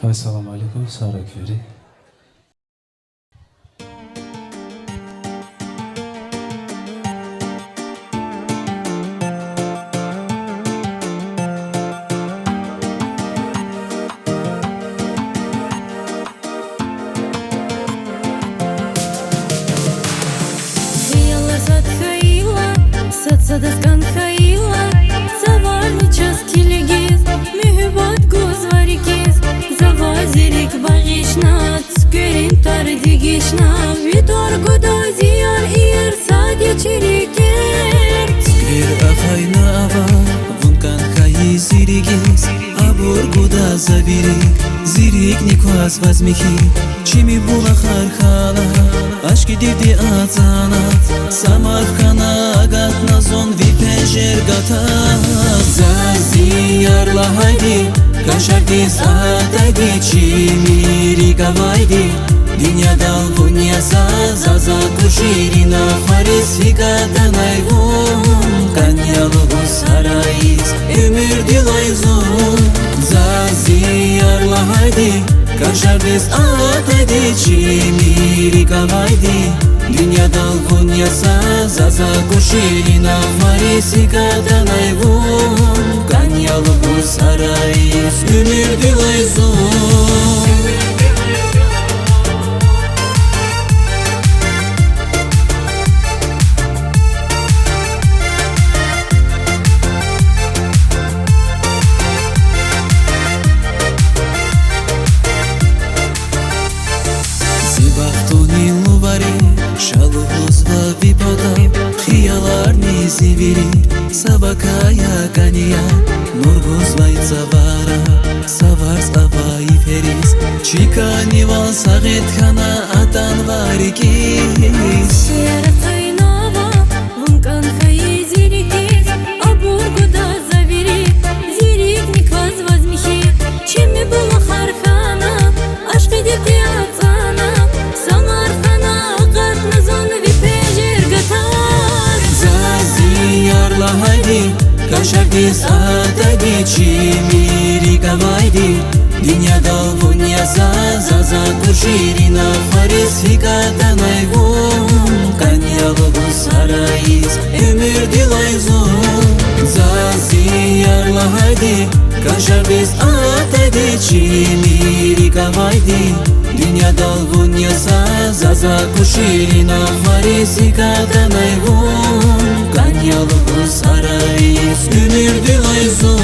Assalomu alaykum, Sara Kuri. Садасқан хайла, заварни час килегиз, мюхбат гузварикиз, завазирик багишнат, скерин тардигишна, витор гудозияр ир сади чирикер. Сквер афайна ава, вункан хаи зиригиз, абур гуда завирик, зирик никвас вазмихи, чими була хархана, ашки дивди ацана, самархана агат назон ви пенжергата. Зазияр haydi, kaşardiz adaydi, çimiri gavaydi, dünyadal vunyasa zaza kuşirina faris hikadan ayvun, kanyalı bu sarayız ömür dilayzun. Zaziyar haydi, kaşardiz adaydi, çimiri gavaydi, dünyadal vunyasa zaza kuşirina faris hikadan ayvun, kanyalı bu sarayız ömür dilayzun. Шалуғыз ва випода, хиялар низивири, савакая ганья, нургуз вайцавара, саварс авай ферис, чикани вал сағет хана атан варикис. Сера хайнава, вункан хаи зирикиз, абур гуда завири, зирик никваз вазмихи, чими була хархана, ашқи дивди ацана, самархана агат назон ви пенжергата. Zaziyar haydi, kaşardiz adaydi, çimiri gavaydi, dünyadal vunyasa zaza kuşirina faris hikadan ayvun, kanyalı bu sarayız ömür dilayzun. Zaziyar haydi, kaşardiz adaydi, çimiri gavaydi, dünyadal vunyasa zaza kuşirina faris hikadan ayvun, kanyalı bu sarayız ömür dilayzun.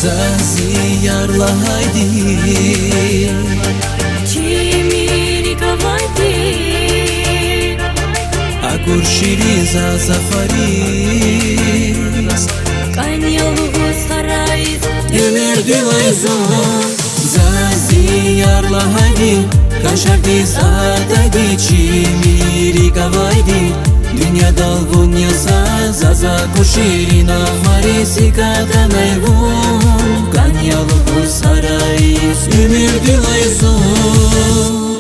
Zaziyar haydi, Çimiri gavaydi, agur şiri zazafaris, kanyalı bu sarayız ömür dilayzun. Zaziyar haydi, kaşardiz adaydi, çimiri gavaydi, dünyadal vunyasa zaza kuşirina faris hikadan ayvun, kanyalı bu sarayız ömür dilayzun.